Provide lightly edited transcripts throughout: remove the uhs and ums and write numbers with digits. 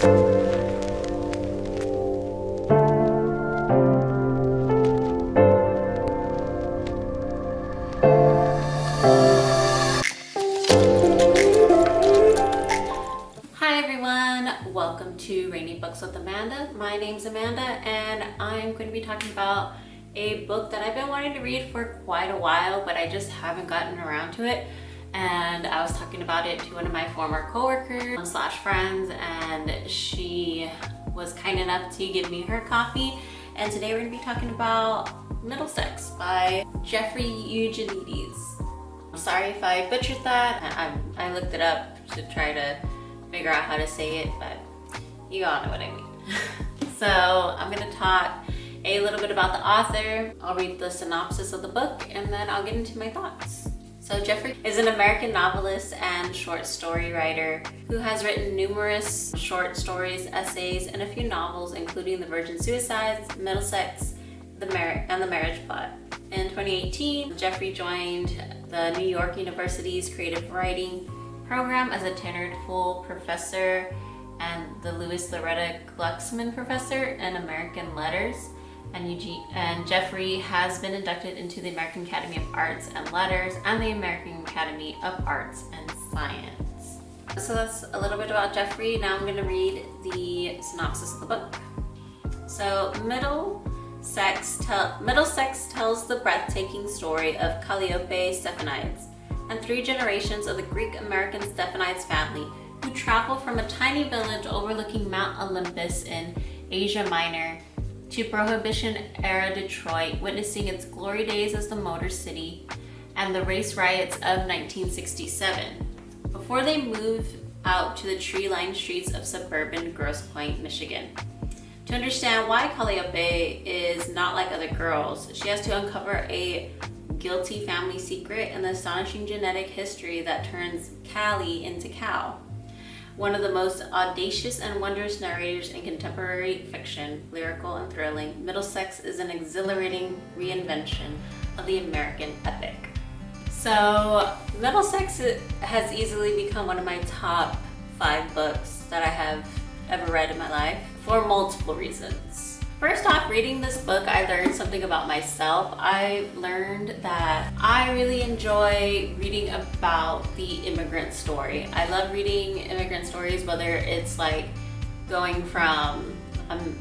Welcome to Rainy Books with Amanda. My name's Amanda and I'm going to be talking about a book that I've been wanting to read for quite a while, but I just haven't gotten around to it. And I was talking about it to one of my former coworkers slash friends, and she was kind enough to give me her copy. And today we're going to be talking about Middlesex by Jeffrey Eugenides. I'm sorry if I butchered that. I looked it up to try to figure out how to say it, but you all know what I mean. So I'm gonna talk a little bit about the author. I'll read the synopsis of the book and then I'll get into my thoughts. So Jeffrey is an American novelist and short story writer who has written numerous short stories, essays, and a few novels, including The Virgin Suicides, Middlesex, and The Marriage Plot. In 2018, Jeffrey joined the New York University's creative writing program as a tenured full professor and the Louis Loretta Glucksman Professor in American Letters. And Jeffrey has been inducted into the American Academy of Arts and Letters and the American Academy of Arts and Science. So that's a little bit about Jeffrey. Now I'm going to read the synopsis of the book. So Middlesex tells the breathtaking story of Calliope Stephanides and 3 generations of the Greek-American Stephanides family who travel from a tiny village overlooking Mount Olympus in Asia Minor to Prohibition-era Detroit, witnessing its glory days as the Motor City and the race riots of 1967, before they move out to the tree-lined streets of suburban Grosse Pointe, Michigan. To understand why Calliope is not like other girls, she has to uncover a guilty family secret and the astonishing genetic history that turns Callie into Cal. One of the most audacious and wondrous narrators in contemporary fiction, lyrical and thrilling, Middlesex is an exhilarating reinvention of the American epic. So Middlesex has easily become one of my top 5 books that I have ever read in my life for multiple reasons. First off, reading this book, I learned something about myself. I learned that I really enjoy reading about the immigrant story. I love reading immigrant stories, whether it's like going from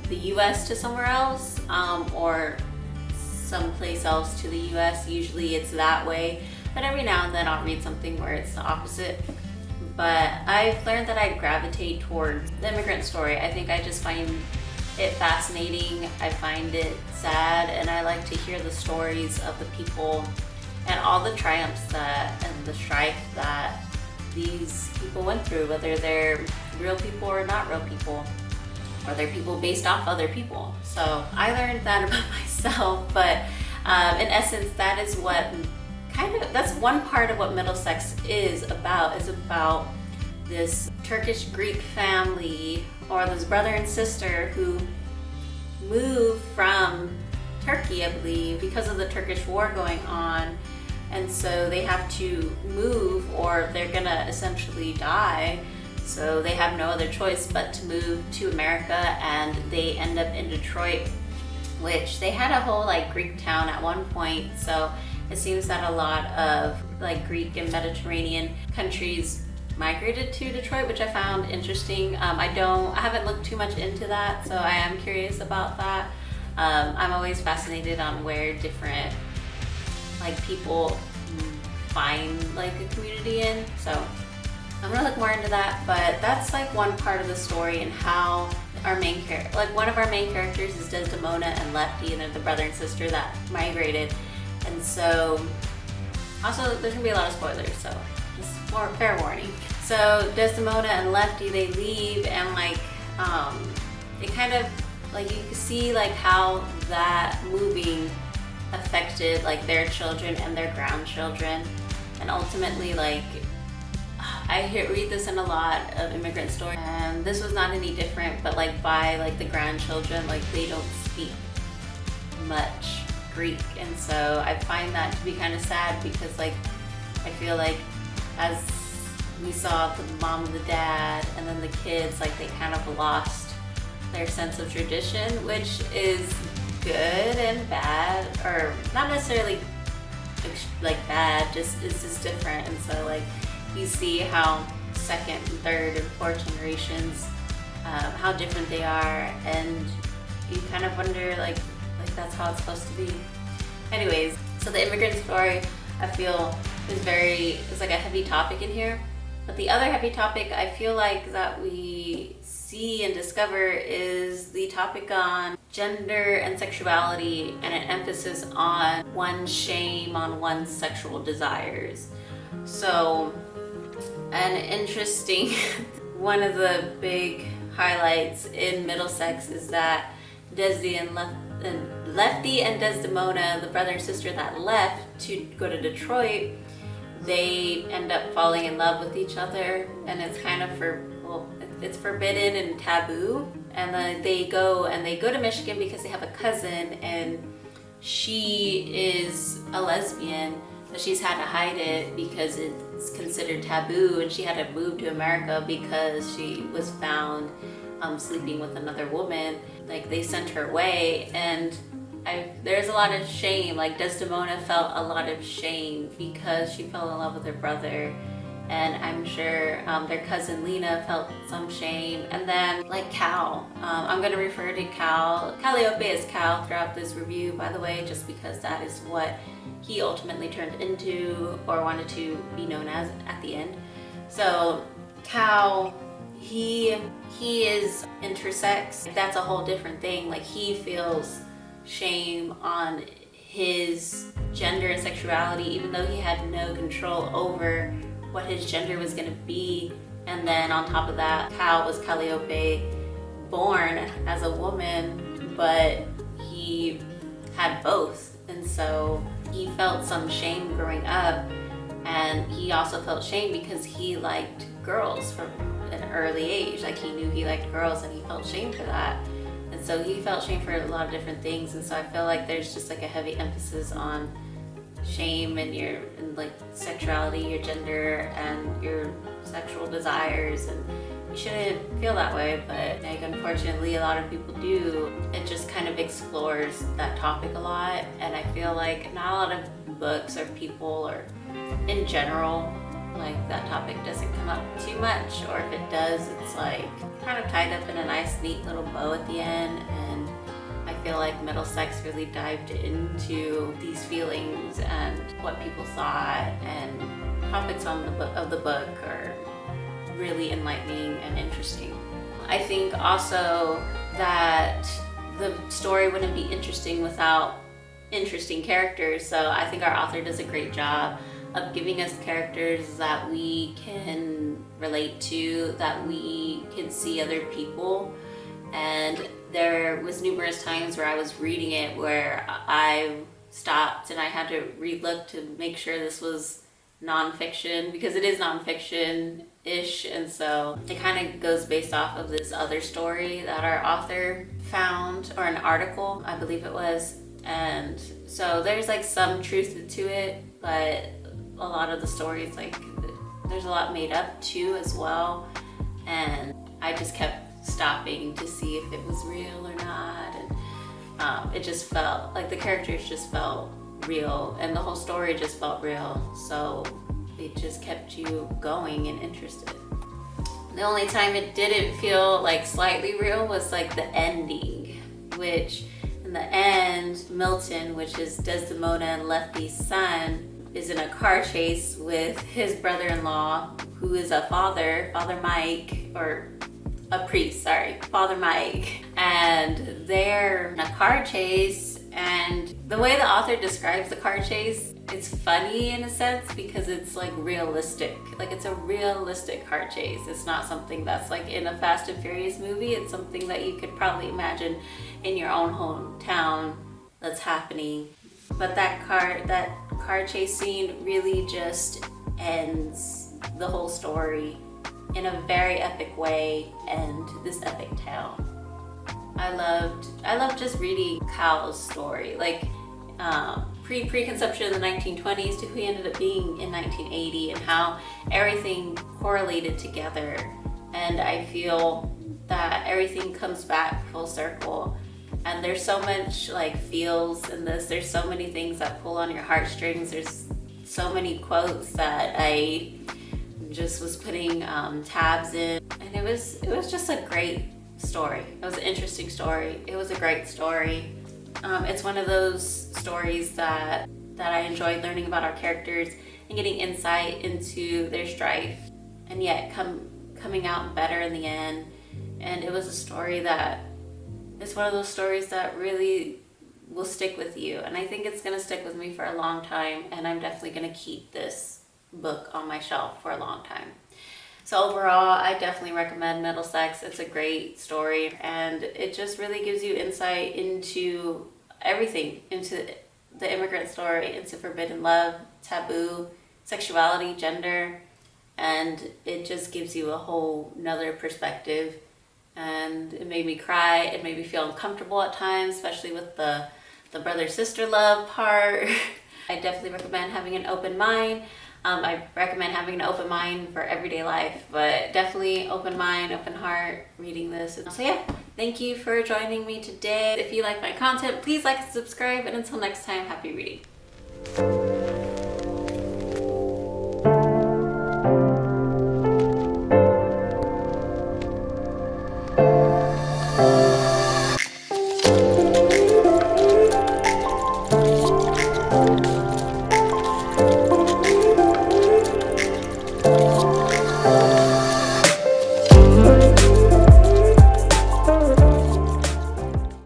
the US to somewhere else or someplace else to the US. Usually it's that way, but every now and then I'll read something where it's the opposite. But I've learned that I gravitate towards the immigrant story. I think I just find it fascinating. I find it sad, and I like to hear the stories of the people and all the triumphs and the strife that these people went through, whether they're real people or not real people, or they're people based off other people. So I learned that about myself, but in essence, that is what that's one part of what Middlesex is about this Turkish Greek family, or this brother and sister who moved from Turkey, I believe, because of the Turkish war going on. And so they have to move or they're gonna essentially die. So they have no other choice but to move to America, and they end up in Detroit, which they had a whole like Greek town at one point. So it seems that a lot of like Greek and Mediterranean countries migrated to Detroit, which I found interesting. I haven't looked too much into that, so I am curious about that. I'm always fascinated on where different like people find like a community in, so I'm gonna look more into that. But that's like one part of the story, and how our main character, like one of our main characters is Desdemona and Lefty, and they're the brother and sister that migrated. And so also there's gonna be a lot of spoilers, so just fair warning. So Desdemona and Lefty, they leave, and like it kind of like you can see like how that moving affected like their children and their grandchildren. And ultimately, like I read this in a lot of immigrant stories, and this was not any different, but like by like the grandchildren, like they don't speak much Greek. And so I find that to be kind of sad, because like I feel like as we saw the mom and the dad, and then the kids, like they kind of lost their sense of tradition, which is good and bad, or not necessarily like bad, just it's just different. And so like you see how second and third and fourth generations, how different they are, and you kind of wonder like that's how it's supposed to be. Anyways, so the immigrant story, I feel is like a heavy topic in here. But the other heavy topic I feel like that we see and discover is the topic on gender and sexuality, and an emphasis on one's shame on one's sexual desires. So an interesting one of the big highlights in Middlesex is that Lefty and Desdemona, the brother and sister that left to go to Detroit, they end up falling in love with each other, and it's kind of it's forbidden and taboo. And then they go to Michigan because they have a cousin, and she is a lesbian, but she's had to hide it because it's considered taboo, and she had to move to America because she was found sleeping with another woman. Like they sent her away, and there's a lot of shame. Like Desdemona felt a lot of shame because she fell in love with her brother, and I'm sure their cousin Lena felt some shame. And then like Cal, I'm gonna refer to Calliope as Cal throughout this review, by the way, just because that is what he ultimately turned into or wanted to be known as at the end. So Cal, he is intersex. That's a whole different thing. Like he feels shame on his gender and sexuality, even though he had no control over what his gender was going to be. And then on top of that, Cal was Calliope, born as a woman, but he had both. And so he felt some shame growing up, and he also felt shame because he liked girls from an early age. Like he knew he liked girls, and he felt shame for that. And so he felt shame for a lot of different things. And so I feel like there's just like a heavy emphasis on shame and like sexuality, your gender, and your sexual desires. And you shouldn't feel that way, but like unfortunately a lot of people do. It just kind of explores that topic a lot, and I feel like not a lot of books or people or in general, like that topic doesn't come up too much, or if it does, it's like kind of tied up in a nice neat little bow at the end. And I feel like Middlesex really dived into these feelings and what people thought, and topics of the book are really enlightening and interesting. I think also that the story wouldn't be interesting without interesting characters. So I think our author does a great job of giving us characters that we can relate to, that we can see other people. And there was numerous times where I was reading it where I stopped and I had to relook to make sure this was nonfiction, because it is nonfiction-ish. And so it kind of goes based off of this other story that our author found, or an article, I believe it was. And so there's like some truth to it, but a lot of the stories, like there's a lot made up too as well. And I just kept stopping to see if it was real or not. And it just felt like the characters just felt real, and the whole story just felt real. So it just kept you going and interested. The only time it didn't feel like slightly real was like the ending, which in the end, Milton, which is Desdemona and Lefty's son, is in a car chase with his brother-in-law, who is a Father Mike, or a priest, Father Mike. And they're in a car chase, and the way the author describes the car chase, it's funny in a sense because it's like realistic. Like it's a realistic car chase. It's not something that's like in a Fast and Furious movie. It's something that you could probably imagine in your own hometown that's happening. But that car chase scene really just ends the whole story in a very epic way, and this epic tale. I loved just reading Cal's story. Like preconception in the 1920s to who he ended up being in 1980 and how everything correlated together. And I feel that everything comes back full circle. And there's so much like feels in this. There's so many things that pull on your heartstrings. There's so many quotes that I just was putting tabs in, and it was just a great story. It was an interesting story. It was a great story. It's one of those stories that I enjoyed learning about our characters and getting insight into their strife, and yet coming out better in the end. And it was a story that it's one of those stories that really will stick with you, and I think it's gonna stick with me for a long time, and I'm definitely gonna keep this book on my shelf for a long time. So overall, I definitely recommend Middlesex. It's a great story, and it just really gives you insight into everything, into the immigrant story, into forbidden love, taboo, sexuality, gender, and it just gives you a whole nother perspective. And it made me cry. It made me feel uncomfortable at times, especially with the brother-sister love part. I definitely recommend having an open mind. I recommend having an open mind for everyday life, but definitely open mind, open heart reading this. So yeah, thank you for joining me today. If you like my content, please like and subscribe, and until next time, happy reading.